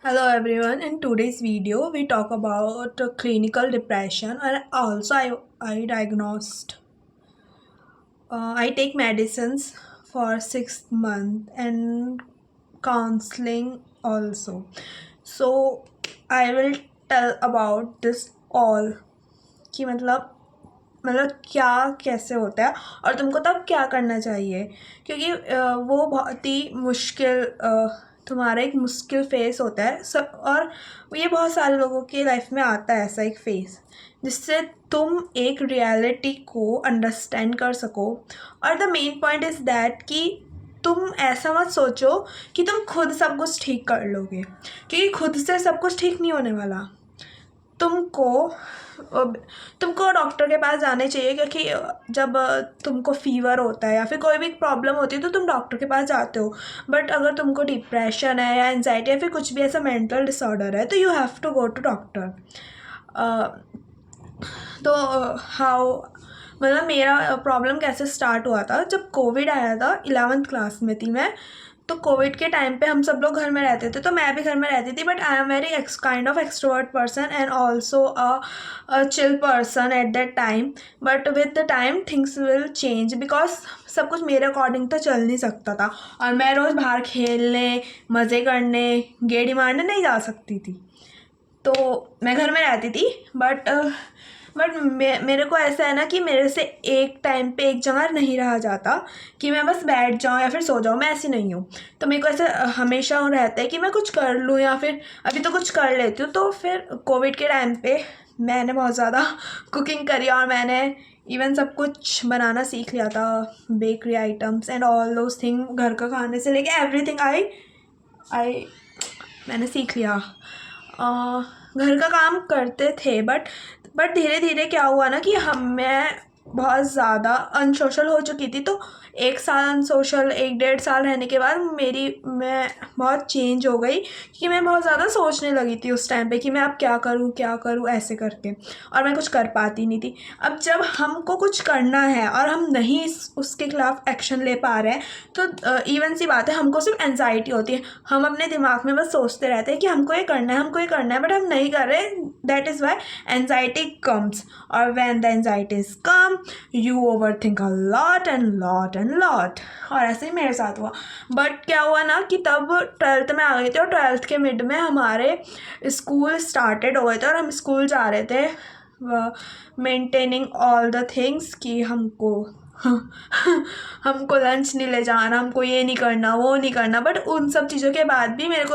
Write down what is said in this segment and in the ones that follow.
Hello everyone. In today's video, we talk about clinical depression, and also I diagnosed. I take medicines for 6 months and counseling also. So I will tell about this all कि मतलब क्या कैसे होता है और तुमको तब क्या करना चाहिए, क्योंकि वो बहुत ही मुश्किल तुम्हारा एक मुश्किल फेस होता है सब। और ये बहुत सारे लोगों की लाइफ में आता है ऐसा एक फेस, जिससे तुम एक रियलिटी को अंडरस्टैंड कर सको। और the main point is that कि तुम ऐसा मत सोचो कि तुम खुद सब कुछ ठीक कर लोगे, क्योंकि खुद से सब कुछ ठीक नहीं होने वाला। तुमको तुमको डॉक्टर के पास जाने चाहिए, क्योंकि जब तुमको फीवर होता है या फिर कोई भी प्रॉब्लम होती है तो तुम डॉक्टर के पास जाते हो। बट अगर तुमको डिप्रेशन है या एनजाइटी या फिर कुछ भी ऐसा मेंटल डिसऑर्डर है तो you have to go to doctor. तो हाउ मतलब मेरा प्रॉब्लम कैसे स्टार्ट हुआ था, जब कोविड आया था 11th क्लास में थी मैं। तो कोविड के टाइम पे हम सब लोग घर में रहते थे, तो मैं भी घर में रहती थी। But I am very kind of extrovert person and also a chill person at that time. But with the time things will change, because सब कुछ मेरे अकॉर्डिंग तो चल नहीं सकता था और मैं रोज़ बाहर खेलने, मज़े करने, गेड़ी मारने नहीं जा सकती थी। तो मैं घर में रहती थी। बट मेरे को ऐसा है ना कि मेरे से एक टाइम पे एक जगह नहीं रहा जाता कि मैं बस बैठ जाऊँ या फिर सो जाऊँ। मैं ऐसी नहीं हूँ। तो मेरे को ऐसा हमेशा रहता है कि मैं कुछ कर लूँ या फिर अभी तो कुछ कर लेती हूँ। तो फिर कोविड के टाइम पे मैंने बहुत ज़्यादा कुकिंग करी और मैंने इवन सब कुछ बनाना सीख लिया था, bakery items and all those thing. घर का खाने से लेके एवरीथिंग आई मैंने सीख लिया। घर का काम करते थे, बट धीरे धीरे क्या हुआ ना कि मैं बहुत ज़्यादा अनसोशल हो चुकी थी। तो 1 साल अनसोशल, 1 डेढ़ साल रहने के बाद मैं बहुत चेंज हो गई, क्योंकि मैं बहुत ज़्यादा सोचने लगी थी उस टाइम पे कि मैं अब क्या करूँ ऐसे करके, और मैं कुछ कर पाती नहीं थी। अब जब हमको कुछ करना है और हम नहीं उसके खिलाफ एक्शन ले पा रहे हैं तो इवन सी बात है, हमको सिर्फ एनजाइटी होती है। हम अपने दिमाग में बस सोचते रहते हैं कि हमको ये करना है, हमको ये करना है, बट हम नहीं कर रहे। That is why anxiety comes, और when the anxiety is come you overthink a lot and lot and lot. और ऐसे ही मेरे साथ हुआ। बट क्या हुआ ना कि तब 12th में आ गई थी और 12th के मिड में हमारे स्कूल स्टार्टेड हो गए थे और हम स्कूल जा रहे थे मेंटेनिंग ऑल द थिंग्स कि हमको लंच नहीं ले जाना, हमको ये नहीं करना, वो नहीं करना। बट उन सब चीज़ों के बाद भी मेरे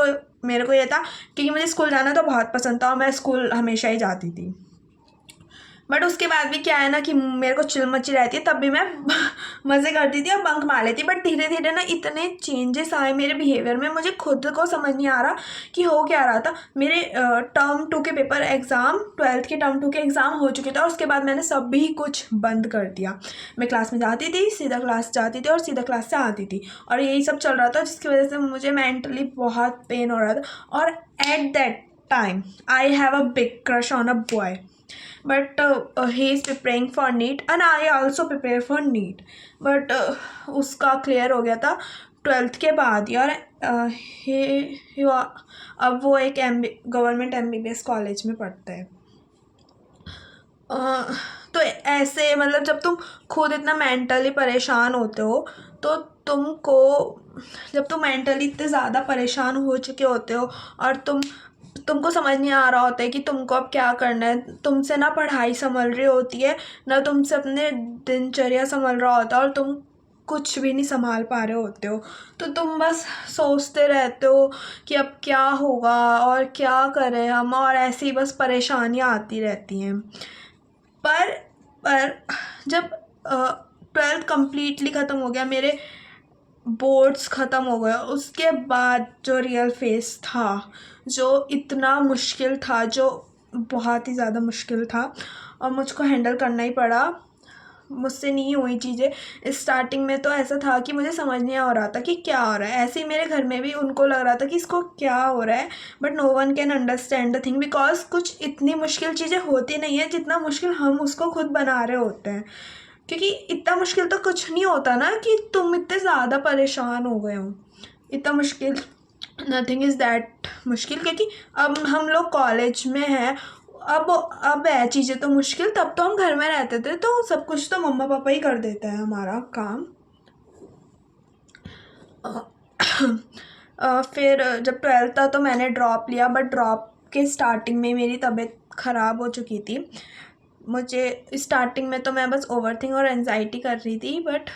को ये था, क्योंकि मुझे स्कूल जाना तो बहुत पसंद था और मैं स्कूल हमेशा ही जाती थी। बट उसके बाद भी क्या है ना कि मेरे को चिल मची रहती है, तब भी मैं मज़े करती थी और बंक मार लेती। बट धीरे धीरे ना इतने चेंजेस आए मेरे बिहेवियर में, मुझे खुद को समझ नहीं आ रहा कि हो क्या रहा था। मेरे टर्म 2 के पेपर एग्ज़ाम, 12th के टर्म 2 के एग्ज़ाम हो चुके थे और उसके बाद मैंने सभी कुछ बंद कर दिया। मैं क्लास में जाती थी, सीधा क्लास जाती थी और सीधा क्लास से आती थी, और यही सब चल रहा था, जिसकी वजह से मुझे मेंटली बहुत पेन हो रहा था। और at that time I have a big crush on a boy, but he is preparing for NEET and I also prepare for NEET, but उसका क्लियर हो गया था 12th के बाद यार। अब वो एक गवर्नमेंट MBBS कॉलेज में पढ़ता है। तो ऐसे मतलब जब तुम खुद इतना मेंटली परेशान होते हो तो तुमको, जब तुम मेंटली इतने ज़्यादा परेशान हो चुके होते हो और तुमको समझ नहीं आ रहा होता है कि तुमको अब क्या करना है, तुमसे ना पढ़ाई संभल रही होती है ना तुमसे अपने दिनचर्या संभल रहा होता है, और तुम कुछ भी नहीं संभाल पा रहे होते हो। तो तुम बस सोचते रहते हो कि अब क्या होगा और क्या करें हम, और ऐसे ही बस परेशानियाँ आती रहती हैं। पर पर जब 12th कम्प्लीटली ख़त्म हो गया, मेरे बोर्ड्स ख़त्म हो गए, उसके बाद जो रियल फेस था, जो इतना मुश्किल था, जो बहुत ही ज़्यादा मुश्किल था और मुझको हैंडल करना ही पड़ा। मुझसे नहीं हुई चीज़ें। स्टार्टिंग में तो ऐसा था कि मुझे समझ नहीं आ रहा था कि क्या हो रहा है। ऐसे ही मेरे घर में भी उनको लग रहा था कि इसको क्या हो रहा है, but no one can understand the thing, because कुछ इतनी मुश्किल चीज़ें होती नहीं है जितना मुश्किल हम उसको खुद बना रहे होते हैं। क्योंकि इतना मुश्किल तो कुछ नहीं होता ना कि तुम इतने ज़्यादा परेशान हो गए हो। इतना मुश्किल नथिंग इज़ दैट मुश्किल, क्योंकि अब हम लोग कॉलेज में हैं। अब है चीज़ें तो मुश्किल, तब तो हम घर में रहते थे तो सब कुछ तो मम्मा पापा ही कर देते हैं हमारा काम। फिर जब 12th था तो मैंने ड्रॉप लिया, बट ड्रॉप के स्टार्टिंग में मेरी तबीयत ख़राब हो चुकी थी। मुझे स्टार्टिंग में तो मैं बस ओवरथिंक और एंजाइटी कर रही थी, बट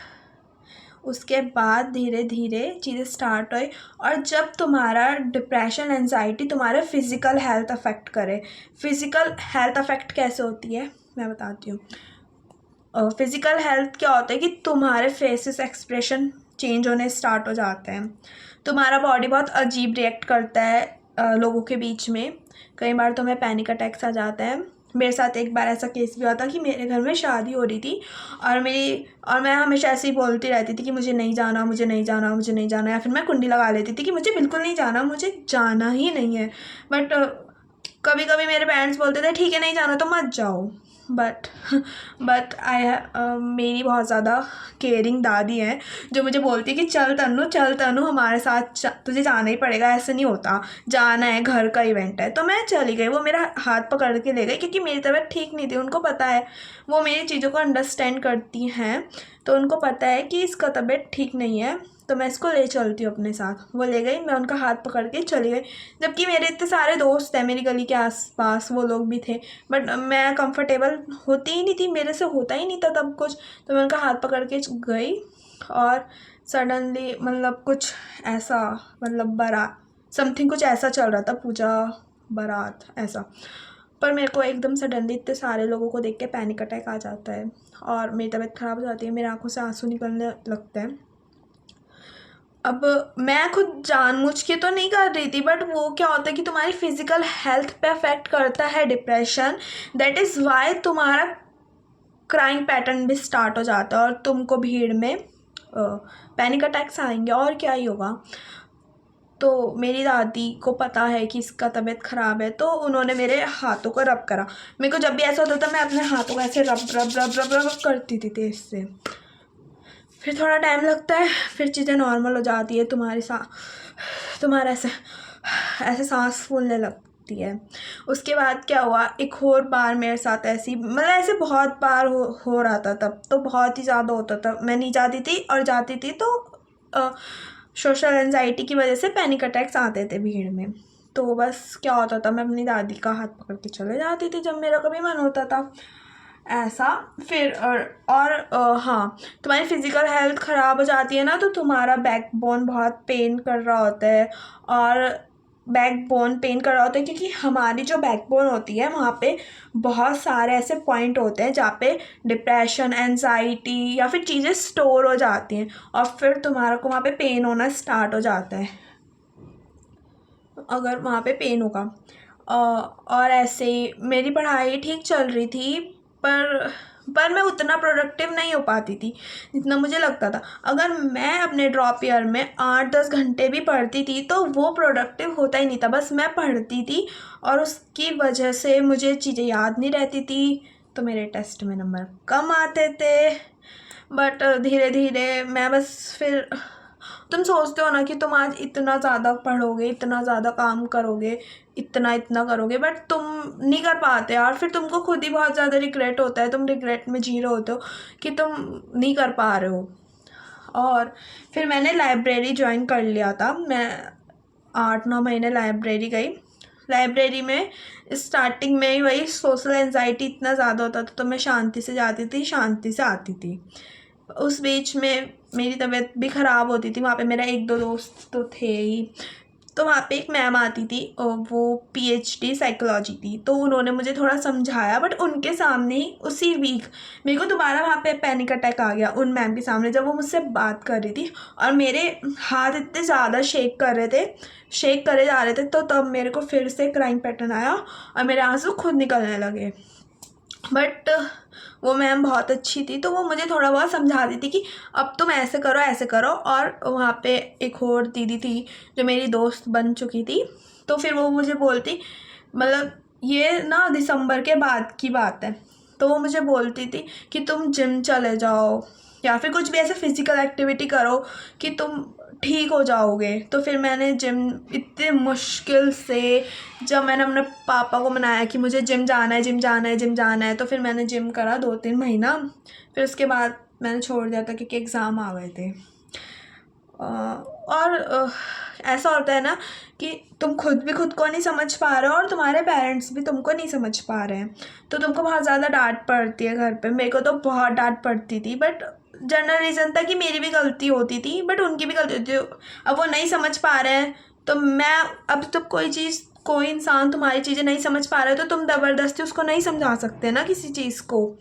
उसके बाद धीरे धीरे चीज़ें स्टार्ट हुई। और जब तुम्हारा डिप्रेशन एंजाइटी तुम्हारे फिज़िकल हेल्थ अफेक्ट करे, फिज़िकल हेल्थ अफेक्ट कैसे होती है मैं बताती हूँ। फिज़िकल हेल्थ क्या होता है कि तुम्हारे फेसेस एक्सप्रेशन चेंज होने स्टार्ट हो जाते हैं, तुम्हारा बॉडी बहुत अजीब रिएक्ट करता है लोगों के बीच में। कई बार तुम्हें पैनिक अटैक्स आ जाता है। मेरे साथ एक बार ऐसा केस भी हुआ था कि मेरे घर में शादी हो रही थी और मैं हमेशा ऐसे ही बोलती रहती थी कि मुझे नहीं जाना, मुझे नहीं जाना, मुझे नहीं जाना, या फिर मैं कुंडी लगा लेती थी कि मुझे बिल्कुल नहीं जाना, मुझे जाना ही नहीं है। बट कभी कभी मेरे पेरेंट्स बोलते थे ठीक है नहीं जाना तो मत जाओ, बट मेरी बहुत ज़्यादा केयरिंग दादी है जो मुझे बोलती है कि चल तन्नू हमारे साथ तुझे जाना ही पड़ेगा, ऐसे नहीं होता, जाना है, घर का इवेंट है। तो मैं चली गई, वो मेरा हाथ पकड़ के ले गई क्योंकि मेरी तबीयत ठीक नहीं थी। उनको पता है, वो मेरी चीज़ों को अंडरस्टैंड करती हैं, तो उनको पता है कि इसका तबीयत ठीक नहीं है, तो मैं इसको ले चलती हूँ अपने साथ। वो ले गई, मैं उनका हाथ पकड़ के चली गई। जबकि मेरे इतने सारे दोस्त हैं मेरी गली के आसपास, वो लोग भी थे, बट मैं कंफर्टेबल होती ही नहीं थी, मेरे से होता ही नहीं था तब कुछ। तो मैं उनका हाथ पकड़ के गई और सडनली मतलब कुछ ऐसा, मतलब बारात समथिंग कुछ ऐसा चल रहा था, पूजा बारात ऐसा। पर मेरे को एकदम सडनली इतने सारे लोगों को देख के पैनिक अटैक आ जाता है और मेरी तबीयत ख़राब हो जाती है, मेरी आंखों से आंसू निकलने लगते हैं। अब मैं खुद जानबूझ के तो नहीं कर रही थी, बट वो क्या होता है कि तुम्हारी फिज़िकल हेल्थ पे अफेक्ट करता है डिप्रेशन। दैट इज़ वाई तुम्हारा क्राइंग पैटर्न भी स्टार्ट हो जाता है और तुमको भीड़ में पैनिक अटैक्स आएंगे और क्या ही होगा। तो मेरी दादी को पता है कि इसका तबीयत ख़राब है, तो उन्होंने मेरे हाथों को रब करा। मेरे को जब भी ऐसा होता था मैं अपने हाथों को ऐसे रब रब रब रब रब करती थी तेज़ से। फिर थोड़ा टाइम लगता है, फिर चीज़ें नॉर्मल हो जाती है, तुम्हारा ऐसे सांस फूलने लगती है। उसके बाद क्या हुआ, एक और बार मेरे साथ ऐसी, मतलब ऐसे बहुत बार हो रहा था, तब तो बहुत ही ज़्यादा होता था। मैं नहीं जाती थी और जाती थी तो सोशल एंजाइटी की वजह से पैनिक अटैक्स आते थे भीड़ में। तो बस क्या होता था, मैं अपनी दादी का हाथ पकड़ के चले जाती थी जब मेरा कभी मन होता था ऐसा। फिर हाँ, तुम्हारी फिज़िकल हेल्थ ख़राब हो जाती है ना, तो तुम्हारा बैकबोन बहुत पेन कर रहा होता है। और बैकबोन पेन कर रहा होता है क्योंकि हमारी जो बैकबोन होती है वहाँ पे बहुत सारे ऐसे पॉइंट होते हैं जहाँ पे डिप्रेशन, एंजाइटी या फिर चीज़ें स्टोर हो जाती हैं, और फिर तुम्हारा को वहाँ पे पेन होना स्टार्ट हो जाता है अगर वहाँ पे पेन होगा। और ऐसे ही मेरी पढ़ाई ठीक चल रही थी, पर मैं उतना प्रोडक्टिव नहीं हो पाती थी जितना मुझे लगता था। अगर मैं अपने ड्रॉप ईयर में 8-10 घंटे भी पढ़ती थी तो वो प्रोडक्टिव होता ही नहीं था, बस मैं पढ़ती थी और उसकी वजह से मुझे चीज़ें याद नहीं रहती थी, तो मेरे टेस्ट में नंबर कम आते थे। बट धीरे धीरे मैं बस फिर, तुम सोचते हो ना कि तुम आज इतना ज़्यादा पढ़ोगे, इतना ज़्यादा काम करोगे, इतना इतना करोगे, बट तुम नहीं कर पाते यार। फिर तुमको खुद ही बहुत ज़्यादा रिग्रेट होता है, तुम रिग्रेट में जी रहे होते हो कि तुम नहीं कर पा रहे हो। और फिर मैंने लाइब्रेरी ज्वाइन कर लिया था। मैं 8-9 महीने लाइब्रेरी गई। लाइब्रेरी में स्टार्टिंग में ही वही सोशल एंजाइटी इतना ज़्यादा होता था, तो मैं शांति से जाती थी, शांति से आती थी। उस बीच में मेरी तबीयत भी ख़राब होती थी। वहाँ पे मेरा 1-2 दोस्त तो थे ही, तो वहाँ पे एक मैम आती थी और वो पीएचडी साइकोलॉजी थी, तो उन्होंने मुझे थोड़ा समझाया, बट उनके सामने ही उसी वीक मेरे को दोबारा वहाँ पे पैनिक अटैक आ गया उन मैम के सामने, जब वो मुझसे बात कर रही थी और मेरे हाथ इतने ज़्यादा शेक करे जा रहे थे, तो तब मेरे को फिर से क्राइम पैटर्न आया और मेरे आंसू खुद निकलने लगे। बट वो मैम बहुत अच्छी थी, तो वो मुझे थोड़ा बहुत समझा दी थी कि अब तुम ऐसे करो ऐसे करो। और वहाँ पे एक और दीदी थी जो मेरी दोस्त बन चुकी थी, तो फिर वो मुझे बोलती, मतलब ये ना दिसंबर के बाद की बात है, तो वो मुझे बोलती थी कि तुम जिम चले जाओ, या फिर कुछ भी ऐसे फिज़िकल एक्टिविटी करो कि तुम ठीक हो जाओगे। तो फिर मैंने जिम इतने मुश्किल से, जब मैंने अपने पापा को मनाया कि मुझे जिम जाना है, जिम जाना है, जिम जाना है, तो फिर मैंने जिम करा 2-3 महीना। फिर उसके बाद मैंने छोड़ दिया था क्योंकि एग्ज़ाम आ गए थे। और ऐसा होता है ना कि तुम खुद भी खुद को नहीं समझ पा रहे हो और तुम्हारे पेरेंट्स भी तुमको नहीं समझ पा रहे हैं, तो तुमको बहुत ज़्यादा डांट पड़ती है घर पे। मेरे को तो बहुत डांट पड़ती थी, बट जनरल रीज़न था कि मेरी भी गलती होती थी बट उनकी भी गलती होती थी। अब वो नहीं समझ पा रहे हैं तो मैं, अब तो कोई इंसान तुम्हारी चीज़ें नहीं समझ पा रहा है तो तुम ज़बरदस्ती उसको नहीं समझा सकते ना किसी चीज़ को,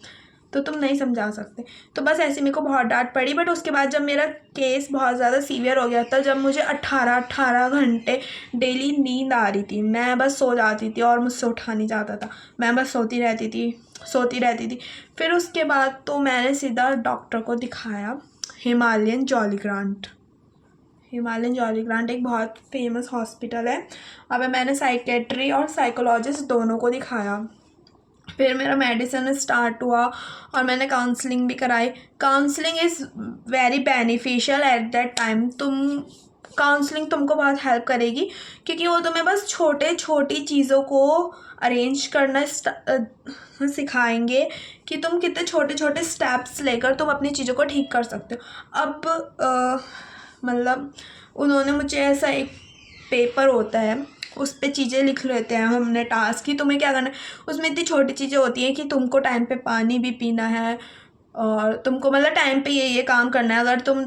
तो तुम नहीं समझा सकते। तो बस ऐसे मेरे को बहुत डांट पड़ी। बट उसके बाद जब मेरा केस बहुत ज़्यादा सीवियर हो गया था, जब मुझे 18 घंटे डेली नींद आ रही थी, मैं बस सो जाती थी और मुझसे उठा नहीं जाता था, मैं बस सोती रहती थी। फिर उसके बाद तो मैंने सीधा डॉक्टर को दिखाया, हिमालयन जॉली ग्रांट एक बहुत फेमस हॉस्पिटल है। अब मैंने साइकेट्री और साइकोलॉजिस्ट दोनों को दिखाया। फिर मेरा मेडिसिन स्टार्ट हुआ और मैंने काउंसलिंग भी कराई। Counselling is very beneficial at that time. Counselling तुमको बहुत हेल्प करेगी क्योंकि वो तुम्हें बस छोटी चीज़ों को अरेंज करना सिखाएंगे कि तुम कितने छोटे स्टेप्स लेकर तुम अपनी चीज़ों को ठीक कर सकते हो। अब मतलब उन्होंने मुझे ऐसा एक पेपर होता है, उस पे चीज़ें लिख लेते हैं हमने टास्क की, तुम्हें क्या करना है। उसमें इतनी छोटी चीज़ें होती हैं कि तुमको टाइम पे पानी भी पीना है और तुमको मतलब टाइम पे ये काम करना है। अगर तुम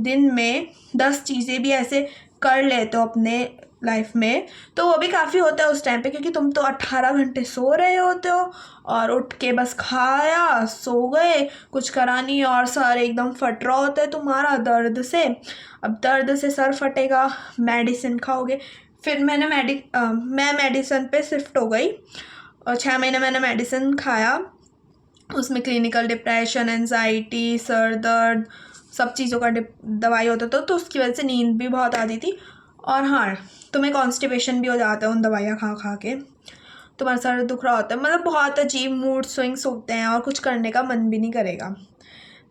दिन में 10 चीज़ें भी ऐसे कर लेते हो अपने लाइफ में तो वो भी काफ़ी होता है उस टाइम पे, क्योंकि तुम तो 18 घंटे सो रहे होते हो और उठ के बस खाया, सो गए, कुछ करा नहीं और सर एकदम फट रहा होता है तुम्हारा दर्द से। अब दर्द से सर फटेगा, मेडिसिन खाओगे। फिर मैं मेडिसिन पे शिफ्ट हो गई और 6 महीने मैंने मेडिसिन खाया। उसमें क्लिनिकल डिप्रेशन, एंजाइटी, सर दर्द, सब चीज़ों का दवाई होता था, तो उसकी वजह से नींद भी बहुत आती थी। और हाँ, तुम्हें कॉन्स्टिपेशन भी हो जाता है उन दवाइयाँ खा के, तुम्हारा सर दुख रहा होता है, मतलब बहुत अजीब मूड स्विंग्स होते हैं और कुछ करने का मन भी नहीं करेगा।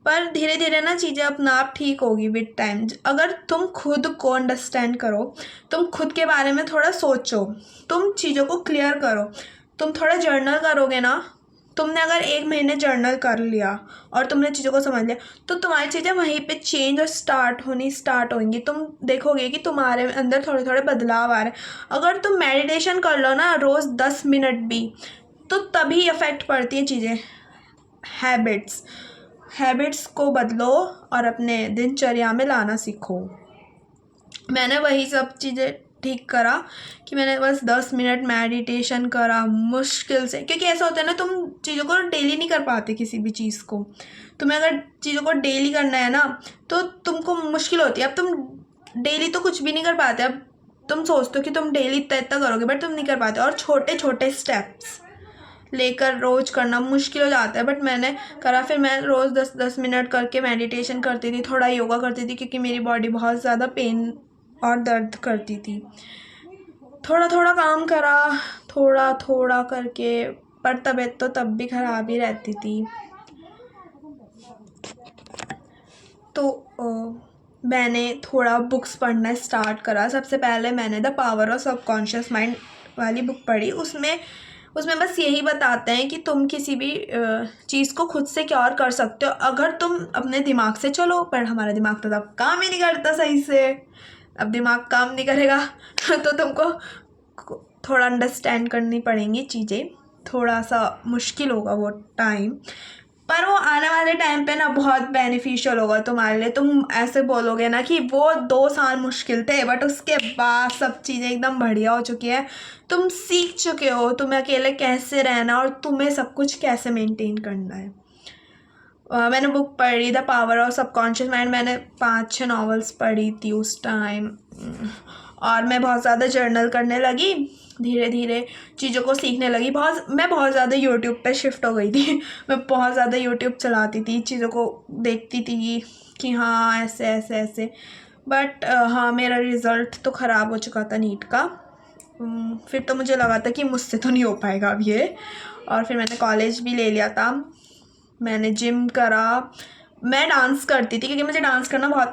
पर धीरे धीरे ना चीज़ें अपना आप ठीक होगी विद टाइम। अगर तुम खुद को अंडरस्टैंड करो, तुम खुद के बारे में थोड़ा सोचो, तुम चीज़ों को क्लियर करो, तुम थोड़ा जर्नल करोगे ना, तुमने अगर 1 महीने जर्नल कर लिया और तुमने चीज़ों को समझ लिया तो तुम्हारी चीज़ें वहीं पे चेंज और स्टार्ट होंगी। तुम देखोगे कि तुम्हारे अंदर थोड़े थोड़े बदलाव आ रहे हैं। अगर तुम मेडिटेशन कर लो ना रोज़ 10 मिनट भी, तो तभी अफेक्ट पड़ती हैं चीज़ें। हैबिट्स को बदलो और अपने दिनचर्या में लाना सीखो। मैंने वही सब चीज़ें ठीक करा कि मैंने बस 10 मिनट मेडिटेशन करा मुश्किल से, क्योंकि ऐसा होता है ना, तुम चीज़ों को डेली नहीं कर पाते किसी भी चीज़ को। तुम्हें अगर चीज़ों को डेली करना है ना तो तुमको मुश्किल होती है। अब तुम डेली तो कुछ भी नहीं कर पाते। अब तुम सोचते हो कि तुम डेली इतना करोगे बट तुम नहीं कर पाते, और छोटे स्टेप्स लेकर रोज़ करना मुश्किल हो जाता है। बट मैंने करा, फिर मैं रोज़ 10-10 मिनट करके मेडिटेशन करती थी, थोड़ा योगा करती थी क्योंकि मेरी बॉडी बहुत ज़्यादा पेन और दर्द करती थी। थोड़ा काम करा, थोड़ा करके, पर तबीयत तो तब भी ख़राब ही रहती थी। तो मैंने थोड़ा बुक्स पढ़ना स्टार्ट करा। सबसे पहले मैंने the power of subconscious mind वाली बुक पढ़ी। उसमें बस यही बताते हैं कि तुम किसी भी चीज़ को खुद से क्योर कर सकते हो अगर तुम अपने दिमाग से चलो। पर हमारा दिमाग तो तब काम ही नहीं करता सही से। अब दिमाग काम नहीं करेगा तो तुमको थोड़ा अंडरस्टैंड करनी पड़ेंगी चीज़ें, थोड़ा सा मुश्किल होगा वो टाइम, पर वो आने वाले टाइम पे ना बहुत बेनिफिशियल होगा तुम्हारे लिए। तुम ऐसे बोलोगे ना कि वो 2 साल मुश्किल थे बट उसके बाद सब चीज़ें एकदम बढ़िया हो चुकी है। तुम सीख चुके हो तुम्हें अकेले कैसे रहना और तुम्हें सब कुछ कैसे मेंटेन करना है। मैंने बुक पढ़ी the power of subconscious mind. मैंने 5-6 नॉवेल्स पढ़ी थी उस टाइम, और मैं बहुत ज़्यादा जर्नल करने लगी, धीरे धीरे चीज़ों को सीखने लगी। मैं बहुत ज़्यादा यूट्यूब पे शिफ्ट हो गई थी। मैं बहुत ज़्यादा यूट्यूब चलाती थी, चीज़ों को देखती थी कि हाँ ऐसे। बट हाँ, मेरा रिज़ल्ट तो ख़राब हो चुका था नीट का। फिर तो मुझे लगा था कि मुझसे तो नहीं हो पाएगा अब ये, और फिर मैंने कॉलेज भी ले लिया था। मैंने जिम करा, मैं डांस करती थी क्योंकि मुझे डांस करना बहुत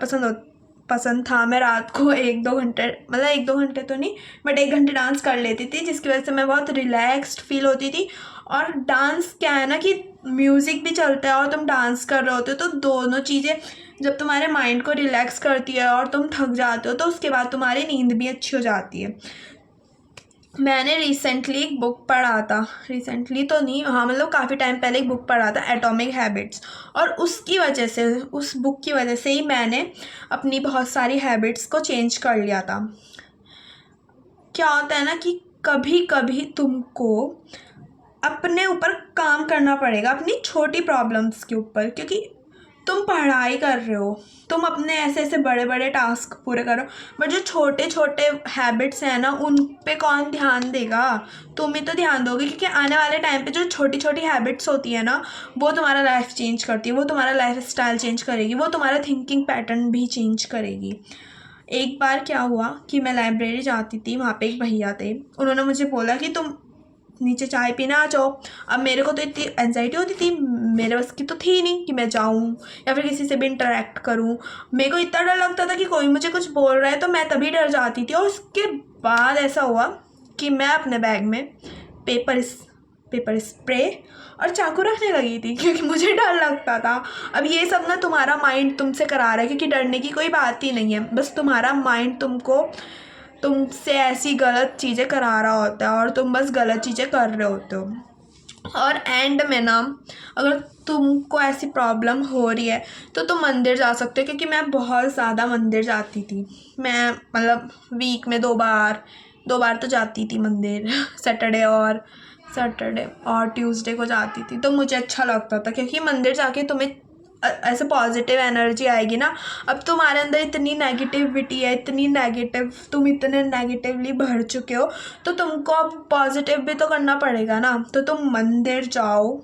पसंद था। मैं रात को 1-2 घंटे, मतलब 1-2 घंटे तो नहीं, बट 1 घंटे डांस कर लेती थी, जिसकी वजह से मैं बहुत रिलैक्स्ड फील होती थी। और डांस क्या है ना कि म्यूज़िक भी चलता है और तुम डांस कर रहे होते हो, तो दोनों चीज़ें जब तुम्हारे माइंड को रिलैक्स करती है और तुम थक जाते हो, तो उसके बाद तुम्हारी नींद भी अच्छी हो जाती है। मैंने रिसेंटली एक बुक पढ़ा था, रिसेंटली तो नहीं, हाँ मतलब काफ़ी टाइम पहले एक बुक पढ़ा था, एटॉमिक हैबिट्स, और उसकी वजह से, उस बुक की वजह से ही मैंने अपनी बहुत सारी हैबिट्स को चेंज कर लिया था। क्या होता है ना कि कभी कभी तुमको अपने ऊपर काम करना पड़ेगा, अपनी छोटी प्रॉब्लम्स के ऊपर, क्योंकि तुम पढ़ाई कर रहे हो, तुम अपने ऐसे ऐसे बड़े बड़े टास्क पूरे करो, बट जो छोटे छोटे हैबिट्स हैं ना, उन पे कौन ध्यान देगा? तुम ही तो ध्यान दोगे, क्योंकि आने वाले टाइम पे जो छोटी छोटी हैबिट्स होती है ना, वो तुम्हारा लाइफ चेंज करती है, वो तुम्हारा लाइफ स्टाइल चेंज करेगी, वो तुम्हारा थिंकिंग पैटर्न भी चेंज करेगी। एक बार क्या हुआ कि मैं लाइब्रेरी जाती थी, वहाँ पे एक भैया थे, उन्होंने मुझे बोला कि तुम नीचे चाय पीना आ जाओ। अब मेरे को तो इतनी एनजाइटी होती थी, मेरे बस की तो थी नहीं कि मैं जाऊँ या फिर किसी से भी इंटरेक्ट करूँ। मेरे को इतना डर लगता था कि कोई मुझे कुछ बोल रहा है तो मैं तभी डर जाती थी। और उसके बाद ऐसा हुआ कि मैं अपने बैग में पेपर स्प्रे और चाकू रखने लगी थी, क्योंकि मुझे डर लगता था। अब ये सब ना तुम्हारा माइंड तुमसे करा रहा है, क्योंकि डरने की कोई बात ही नहीं है, बस तुम्हारा माइंड तुमसे ऐसी गलत चीज़ें करा रहा होता है और तुम बस गलत चीज़ें कर रहे होते हो। और एंड में ना, अगर तुमको ऐसी प्रॉब्लम हो रही है तो तुम मंदिर जा सकते हो, क्योंकि मैं बहुत ज़्यादा मंदिर जाती थी। मैं मतलब वीक में 2 बार तो जाती थी मंदिर सैटरडे और ट्यूसडे को जाती थी। तो मुझे अच्छा लगता था, क्योंकि मंदिर जाके तुम्हें ऐसे पॉजिटिव एनर्जी आएगी ना। अब तुम्हारे अंदर इतनी नेगेटिविटी है, तुम इतने नेगेटिवली भर चुके हो, तो तुमको अब पॉजिटिव भी तो करना पड़ेगा ना। तो तुम मंदिर जाओ,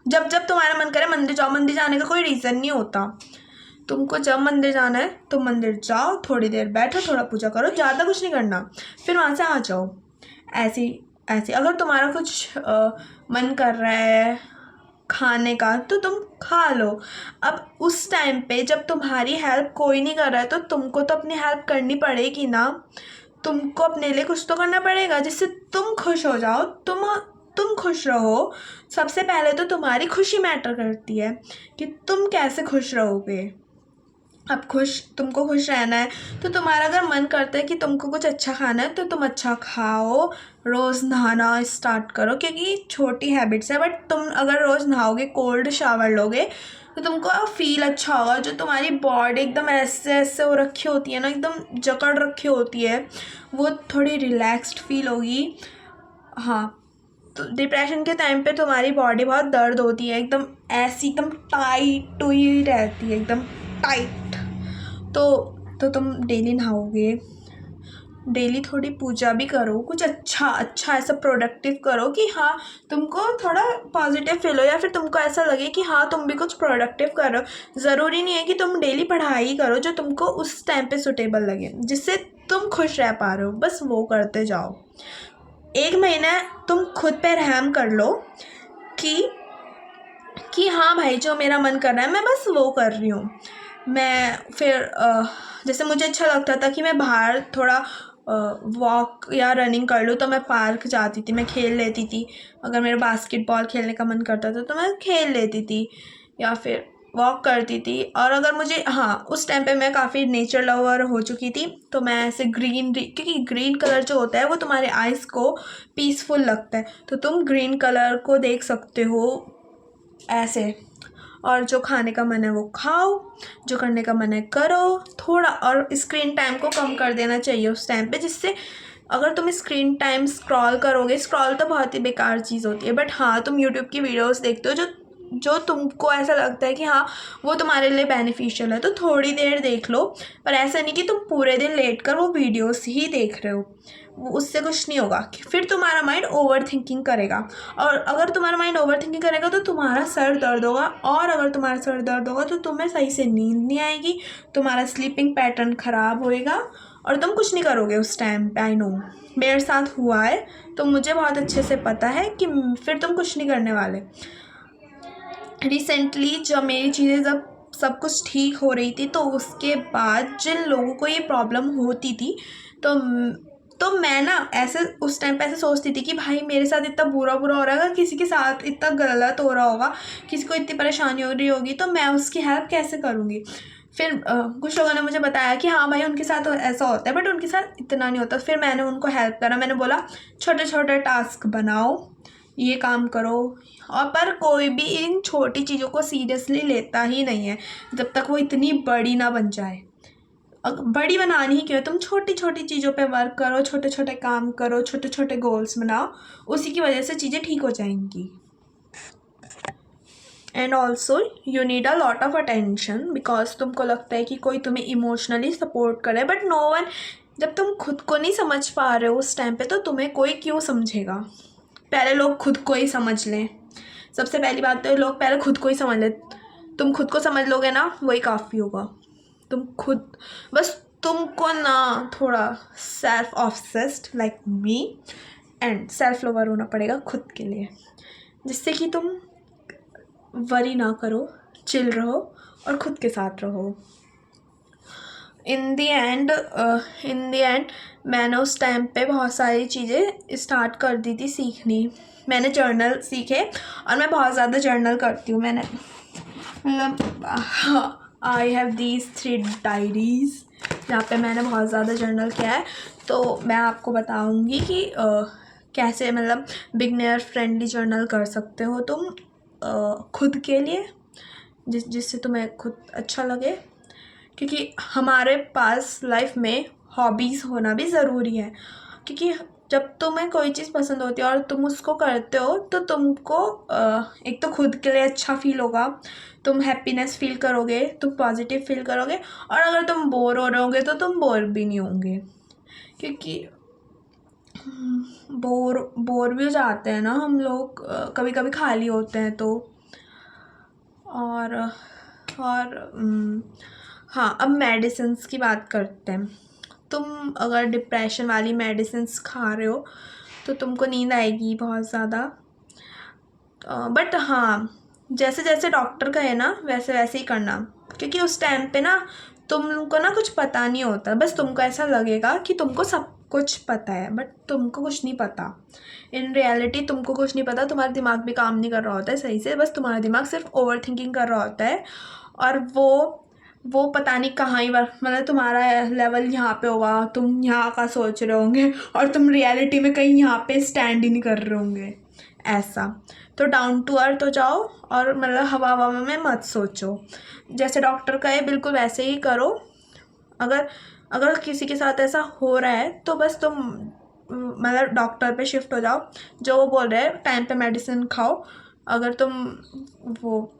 जब जब तुम्हारा मन करे मंदिर जाओ। मंदिर जाने का कोई रीज़न नहीं होता, तुमको जब मंदिर जाना है तो मंदिर जाओ, थोड़ी देर बैठो, थोड़ा पूजा करो, ज़्यादा कुछ नहीं करना, फिर वहाँ से आ जाओ। ऐसी ऐसी अगर तुम्हारा कुछ मन कर रहा है खाने का तो तुम खा लो। अब उस टाइम पे जब तुम्हारी हेल्प कोई नहीं कर रहा है, तो तुमको तो अपनी हेल्प करनी पड़ेगी ना। तुमको अपने लिए कुछ तो करना पड़ेगा जिससे तुम खुश हो जाओ, तुम खुश रहो। सबसे पहले तो तुम्हारी खुशी मैटर करती है कि तुम कैसे खुश रहोगे। अब तुमको खुश रहना है तो तुम्हारा अगर मन करता है कि तुमको कुछ अच्छा खाना है, तो तुम अच्छा खाओ, रोज़ नहाना स्टार्ट करो, क्योंकि छोटी हैबिट्स है, बट तुम अगर रोज़ नहाओगे, कोल्ड शावर लोगे, तो तुमको फील अच्छा होगा। जो तुम्हारी बॉडी एकदम ऐसे ऐसे हो रखी होती है ना, एकदम जकड़ रखी होती है, वो थोड़ी रिलैक्स्ड फील होगी। हाँ, तो डिप्रेशन के टाइम पे तुम्हारी बॉडी बहुत दर्द होती है, एकदम ऐसी, एकदम टाइट हुई रहती है, एकदम टाइट। तो तुम डेली नहाओगे, डेली थोड़ी पूजा भी करो, कुछ अच्छा ऐसा प्रोडक्टिव करो कि हाँ तुमको थोड़ा पॉजिटिव फील हो, या फिर तुमको ऐसा लगे कि हाँ तुम भी कुछ प्रोडक्टिव करो। ज़रूरी नहीं है कि तुम डेली पढ़ाई करो, जो तुमको उस टाइम पे सुटेबल लगे, जिससे तुम खुश रह पा रहे हो, बस वो करते जाओ। 1 महीना तुम खुद पे रहम कर लो कि हाँ भाई, जो मेरा मन कर रहा है मैं बस वो कर रही हूँ। मैं फिर जैसे मुझे अच्छा लगता था कि मैं बाहर थोड़ा वॉक या रनिंग कर लूँ, तो मैं पार्क जाती थी, मैं खेल लेती थी। अगर मेरा बास्केटबॉल खेलने का मन करता था तो मैं खेल लेती थी या फिर वॉक करती थी। और अगर मुझे, हाँ उस टाइम पे मैं काफ़ी नेचर लवर हो चुकी थी, तो मैं ऐसे क्योंकि ग्रीन कलर जो होता है वो तुम्हारे आइज़ को पीसफुल लगता है, तो तुम ग्रीन कलर को देख सकते हो ऐसे। और जो खाने का मन है वो खाओ, जो करने का मन है करो थोड़ा। और स्क्रीन टाइम को कम कर देना चाहिए उस टाइम पे, जिससे अगर तुम स्क्रीन टाइम स्क्रॉल करोगे, स्क्रॉल तो बहुत ही बेकार चीज़ होती है, बट हाँ तुम यूट्यूब की वीडियोस देखते हो जो तुमको ऐसा लगता है कि हाँ वो तुम्हारे लिए बेनिफिशियल है, तो थोड़ी देर देख लो। पर ऐसा नहीं कि तुम पूरे दिन लेट कर वो वीडियोस ही देख रहे हो, उससे कुछ नहीं होगा। फिर तुम्हारा माइंड ओवर थिंकिंग करेगा, और अगर तुम्हारा माइंड ओवर थिंकिंग करेगा तो तुम्हारा सर दर्द होगा, और अगर तुम्हारा सर दर्द होगा तो तुम्हें सही से नींद नहीं आएगी, तुम्हारा स्लीपिंग पैटर्न ख़राब होएगा और तुम कुछ नहीं करोगे उस टाइम पे। आई नो, मेरे साथ हुआ है, तो मुझे बहुत अच्छे से पता है कि फिर तुम कुछ नहीं करने वाले। रिसेंटली जब मेरी चीज़ें जब सब कुछ ठीक हो रही थी, तो उसके बाद जिन लोगों को ये प्रॉब्लम होती थी, तो मैं ना ऐसे उस टाइम पे ऐसे सोचती थी कि भाई मेरे साथ इतना बुरा बुरा हो रहा है, अगर किसी के साथ इतना गलत हो रहा होगा, किसी को इतनी परेशानी हो रही होगी, तो मैं उसकी हेल्प कैसे करूँगी। फिर कुछ लोगों ने मुझे बताया कि हाँ भाई उनके साथ ऐसा होता है, बट उनके साथ इतना नहीं होता। फिर मैंने उनको हेल्प करा, मैंने बोला छोटे छोटे टास्क बनाओ, ये काम करो। और पर कोई भी इन छोटी चीज़ों को सीरियसली लेता ही नहीं है जब तक वो इतनी बड़ी ना बन जाए। बड़ी बनानी ही क्यों है, तुम छोटी छोटी चीज़ों पे वर्क करो, छोटे छोटे काम करो, छोटे छोटे गोल्स बनाओ, उसी की वजह से चीज़ें ठीक हो जाएंगी। And also you need a lot of attention, because तुमको लगता है कि कोई तुम्हें इमोशनली सपोर्ट करे, बट नो वन। जब तुम खुद को नहीं समझ पा रहे हो उस टाइम पे, तो तुम्हें कोई क्यों समझेगा। पहले लोग खुद को ही समझ लें। सबसे पहली बात तो लोग पहले खुद को ही समझ लें। तुम खुद को समझ लोगे ना, वही काफ़ी होगा। तुम खुद, बस तुमको ना थोड़ा self obsessed like me and self lover होना पड़ेगा खुद के लिए, जिससे कि तुम वरी ना करो, चिल रहो और खुद के साथ रहो। इन दी एंड मैंने उस टाइम पे बहुत सारी चीज़ें स्टार्ट कर दी थी सीखनी। मैंने जर्नल सीखे और मैं बहुत ज़्यादा जर्नल करती हूँ। मैंने मतलब आई हैव दीज 3 डायरीज़ जहाँ पे मैंने बहुत ज़्यादा जर्नल किया है। तो मैं आपको बताऊँगी कि कैसे मतलब बिगनर फ्रेंडली जर्नल कर सकते हो तुम खुद के लिए, जिससे तुम्हें खुद अच्छा लगे। क्योंकि हमारे पास लाइफ में हॉबीज़ होना भी ज़रूरी है, क्योंकि जब तुम्हें कोई चीज़ पसंद होती है और तुम उसको करते हो, तो तुमको एक तो खुद के लिए अच्छा फील होगा, तुम हैप्पीनेस फील करोगे, तुम पॉजिटिव फील करोगे। और अगर तुम बोर हो रहे होगे तो तुम बोर भी नहीं होंगे, क्योंकि बोर भी हो जाते हैं ना हम लोग, कभी कभी खाली होते हैं तो। और हाँ, अब मेडिसिन्स की बात करते हैं। तुम अगर डिप्रेशन वाली मेडिसिन्स खा रहे हो तो तुमको नींद आएगी बहुत ज़्यादा, बट हाँ, जैसे जैसे डॉक्टर कहे ना वैसे वैसे ही करना, क्योंकि उस टाइम पे ना तुमको ना कुछ पता नहीं होता। बस तुमको ऐसा लगेगा कि तुमको सब कुछ पता है, बट तुमको कुछ नहीं पता। इन रियलिटी तुमको कुछ नहीं पता, तुम्हारा दिमाग भी काम नहीं कर रहा होता है सही से, बस तुम्हारा दिमाग सिर्फ ओवर थिंकिंग कर रहा होता है। और वो पता नहीं कहाँ ही मतलब तुम्हारा लेवल यहाँ पे होगा, तुम यहाँ का सोच रहे होंगे और तुम रियलिटी में कहीं यहाँ पे स्टैंड ही नहीं कर रहे होंगे ऐसा। तो डाउन टू अर्थ हो जाओ और मतलब हवा हवा में मत सोचो, जैसे डॉक्टर कहे बिल्कुल वैसे ही करो। अगर किसी के साथ ऐसा हो रहा है तो बस तुम मतलब डॉक्टर पे शिफ्ट हो जाओ, जो वो बोल रहे हैं टाइम पे मेडिसिन खाओ। अगर तुम वो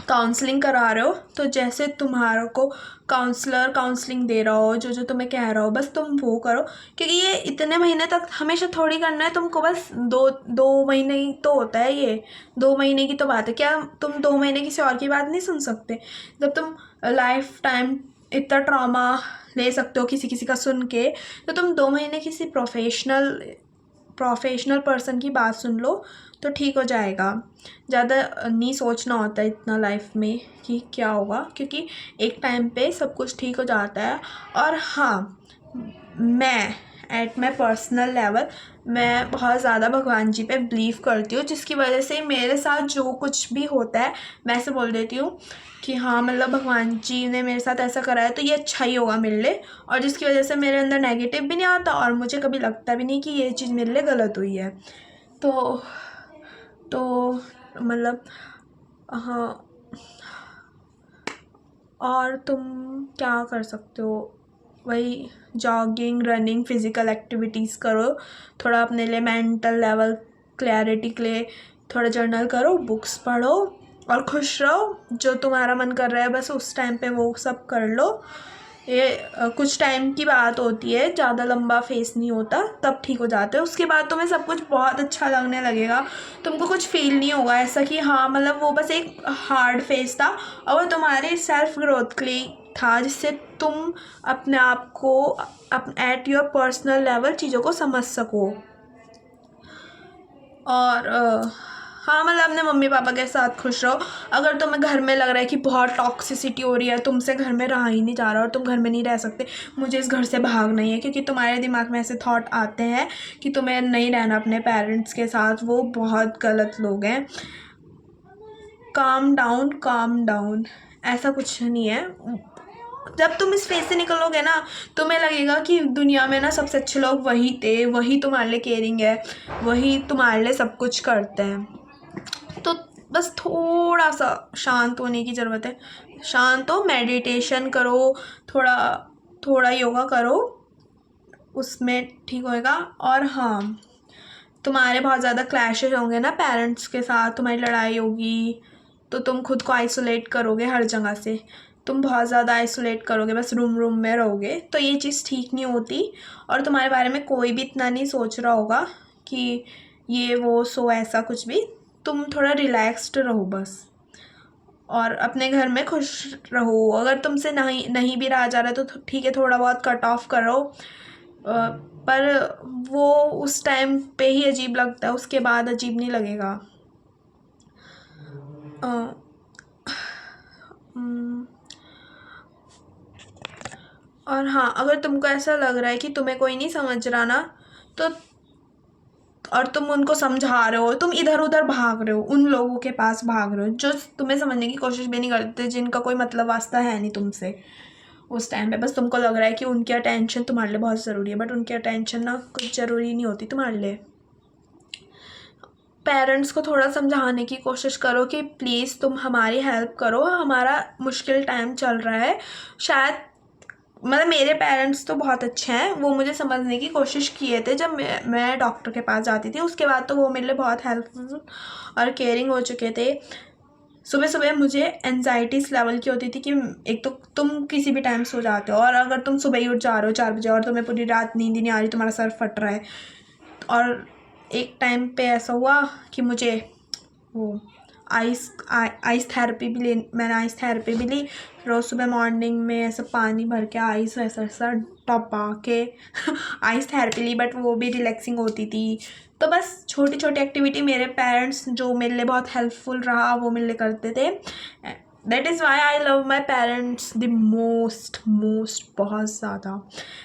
काउंसलिंग करा रहे हो तो जैसे तुम्हारे को काउंसलिंग दे रहा हो, जो जो तुम्हें कह रहा हो, बस तुम वो करो। क्योंकि ये इतने महीने तक हमेशा थोड़ी करना है तुमको, बस दो महीने ही तो होता है ये, 2 महीने की तो बात है। क्या तुम 2 महीने किसी और की बात नहीं सुन सकते? जब तुम लाइफ टाइम इतना ट्रॉमा ले सकते हो किसी किसी का सुन के, तो तुम 2 महीने किसी प्रोफेशनल पर्सन की बात सुन लो तो ठीक हो जाएगा। ज़्यादा नहीं सोचना होता है इतना लाइफ में कि क्या होगा, क्योंकि एक टाइम पे सब कुछ ठीक हो जाता है। और हाँ, मैं एट माई पर्सनल लेवल मैं बहुत ज़्यादा भगवान जी पे बिलीव करती हूँ, जिसकी वजह से मेरे साथ जो कुछ भी होता है मैं ऐसे बोल देती हूँ कि हाँ मतलब भगवान जी ने मेरे साथ ऐसा करा है तो ये अच्छा ही होगा मेरे लिए, और जिसकी वजह से मेरे अंदर नेगेटिव भी नहीं आता और मुझे कभी लगता भी नहीं कि ये चीज़ मेरे लिए गलत हुई है। तो मतलब हाँ, और तुम क्या कर सकते हो, वही जॉगिंग, रनिंग, फिज़िकल एक्टिविटीज़ करो, थोड़ा अपने लिए मेंटल लेवल क्लैरिटी के लिए थोड़ा जर्नल करो, बुक्स पढ़ो और खुश रहो। जो तुम्हारा मन कर रहा है बस उस टाइम पे वो सब कर लो। ये कुछ टाइम की बात होती है, ज़्यादा लंबा फेस नहीं होता, तब ठीक हो जाते हैं। उसके बाद तुम्हें सब कुछ बहुत अच्छा लगने लगेगा, तुमको कुछ फील नहीं होगा ऐसा कि हाँ मतलब वो बस एक हार्ड फेस था, और वो तुम्हारे सेल्फ ग्रोथ के लिए था, जिससे तुम अपने आप को एट योर पर्सनल लेवल चीज़ों को समझ सको। और हाँ मतलब अपने मम्मी पापा के साथ खुश रहो। अगर तुम्हें घर में लग रहा है कि बहुत टॉक्सिसिटी हो रही है, तुमसे घर में रहा ही नहीं जा रहा और तुम घर में नहीं रह सकते, मुझे इस घर से भागना ही है, क्योंकि तुम्हारे दिमाग में ऐसे थॉट आते हैं कि तुम्हें नहीं रहना अपने पेरेंट्स के साथ, वो बहुत गलत लोग हैं। काम डाउन, काम डाउन, ऐसा कुछ नहीं है। जब तुम इस फेज से निकलोगे ना, तुम्हें लगेगा कि दुनिया में ना सबसे अच्छे लोग वही थे, वही तुम्हारे लिए केयरिंग है, वही तुम्हारे लिए सब कुछ करते हैं। तो बस थोड़ा सा शांत होने की ज़रूरत है। शांत हो, मेडिटेशन करो, थोड़ा थोड़ा योगा करो, उसमें ठीक होएगा। और हाँ, तुम्हारे बहुत ज़्यादा क्लैशेज होंगे ना पेरेंट्स के साथ, तुम्हारी लड़ाई होगी, तो तुम खुद को आइसोलेट करोगे हर जगह से, तुम बहुत ज़्यादा आइसोलेट करोगे, बस रूम में रहोगे, तो ये चीज़ ठीक नहीं होती। और तुम्हारे बारे में कोई भी इतना नहीं सोच रहा होगा कि ये वो सो ऐसा कुछ भी। तुम थोड़ा रिलैक्स्ड रहो बस, और अपने घर में खुश रहो। अगर तुमसे नहीं भी रहा जा रहा है तो ठीक है, थोड़ा बहुत कट ऑफ करो, पर वो उस टाइम पे ही अजीब लगता है, उसके बाद अजीब नहीं लगेगा। और हाँ, अगर तुमको ऐसा लग रहा है कि तुम्हें कोई नहीं समझ रहा ना, तो और तुम उनको समझा रहे हो, तुम इधर उधर भाग रहे हो, उन लोगों के पास भाग रहे हो जो तुम्हें समझने की कोशिश भी नहीं करते, जिनका कोई मतलब वास्ता है नहीं तुमसे उस टाइम पे। बस तुमको लग रहा है कि उनकी अटेंशन तुम्हारे लिए बहुत ज़रूरी है, बट उनकी अटेंशन ना कुछ ज़रूरी नहीं होती तुम्हारे लिए। पेरेंट्स को थोड़ा समझाने की कोशिश करो कि प्लीज़ तुम हमारी हेल्प करो, हमारा मुश्किल टाइम चल रहा है। शायद मतलब मेरे पेरेंट्स तो बहुत अच्छे हैं, वो मुझे समझने की कोशिश किए थे जब मैं डॉक्टर के पास जाती थी, उसके बाद तो वो मेरे लिए बहुत हेल्पफुल और केयरिंग हो चुके थे। सुबह सुबह मुझे एनजाइटी इस लेवल की होती थी कि एक तो तुम किसी भी टाइम सो जाते हो, और अगर तुम सुबह ही उठ जा रहे हो 4 बजे और तुम्हें पूरी रात नींद ही नहीं आ रही, तुम्हारा सर फट रहा है। और एक टाइम पे ऐसा हुआ कि मुझे वो आइस थेरेपी भी मैंने आइस थेरेपी भी ली। रोज़ सुबह मॉर्निंग में ऐसा पानी भर के आइस ऐसा टपा के आइस थेरेपी ली, बट वो भी रिलैक्सिंग होती थी। तो बस छोटी छोटी एक्टिविटी मेरे पेरेंट्स जो मेरे लिए बहुत हेल्पफुल रहा, वो मेरे लिए करते थे। That is Y I love my parents the most बहुत ज़्यादा।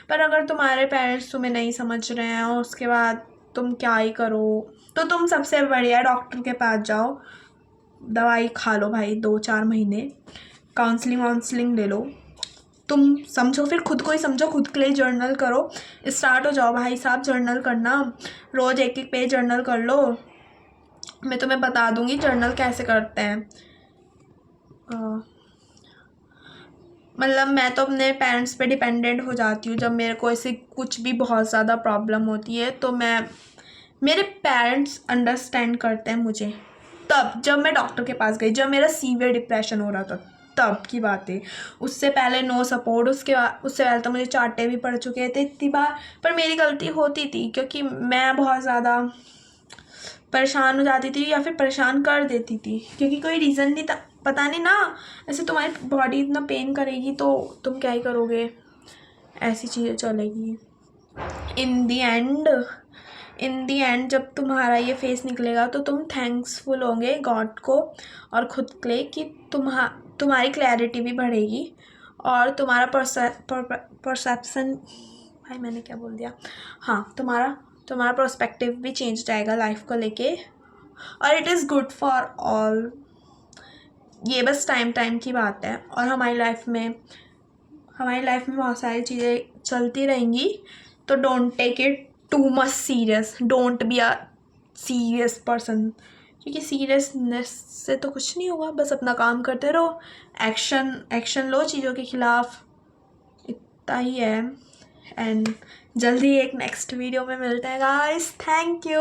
पर अगर तुम्हारे पेरेंट्स तुम्हें नहीं समझ रहे हैं और उसके बाद तुम क्या ही करो, तो तुम सबसे बढ़िया डॉक्टर के पास जाओ, दवाई खा लो भाई 2-4 महीने, काउंसलिंग ले लो, तुम समझो, फिर खुद को ही समझो, खुद के लिए जर्नल करो, स्टार्ट हो जाओ भाई साहब जर्नल करना। रोज़ 1-1 पेज जर्नल कर लो, मैं तुम्हें बता दूंगी जर्नल कैसे करते हैं। मतलब मैं तो अपने पेरेंट्स पे डिपेंडेंट हो जाती हूँ जब मेरे को ऐसे कुछ भी बहुत ज़्यादा प्रॉब्लम होती है, तो मेरे पेरेंट्स अंडरस्टैंड करते हैं मुझे। तब जब मैं डॉक्टर के पास गई, जब मेरा सीवियर डिप्रेशन हो रहा था, तब की बात है। उससे पहले नो सपोर्ट, उससे पहले तो मुझे चाटे भी पड़ चुके थे इतनी बार। पर मेरी गलती होती थी क्योंकि मैं बहुत ज़्यादा परेशान हो जाती थी या फिर परेशान कर देती थी, क्योंकि कोई रीज़न नहीं था, पता नहीं ना, ऐसे तुम्हारी बॉडी इतना पेन करेगी तो तुम क्या ही करोगे, ऐसी चीज़ें चलेगी। इन दी एंड जब तुम्हारा ये फेस निकलेगा तो तुम थैंक्सफुल होंगे गॉड को और ख़ुद के लिए कि तुम्हारी क्लैरिटी भी बढ़ेगी और तुम्हारा परसेप्शन, भाई मैंने क्या बोल दिया, हाँ, तुम्हारा पर्सपेक्टिव भी चेंज जाएगा लाइफ को लेके, और it is good for all. ये बस टाइम की बात है, और हमारी लाइफ में बहुत सारी चीज़ें चलती रहेंगी। तो don't take it too much serious, don't be a serious person, क्योंकि सीरियसनेस से तो कुछ नहीं होगा। बस अपना काम करते रहो, एक्शन लो चीज़ों के ख़िलाफ़, इतना ही है। एंड जल्दी एक नेक्स्ट वीडियो में मिलते हैं गाइस, थैंक यू।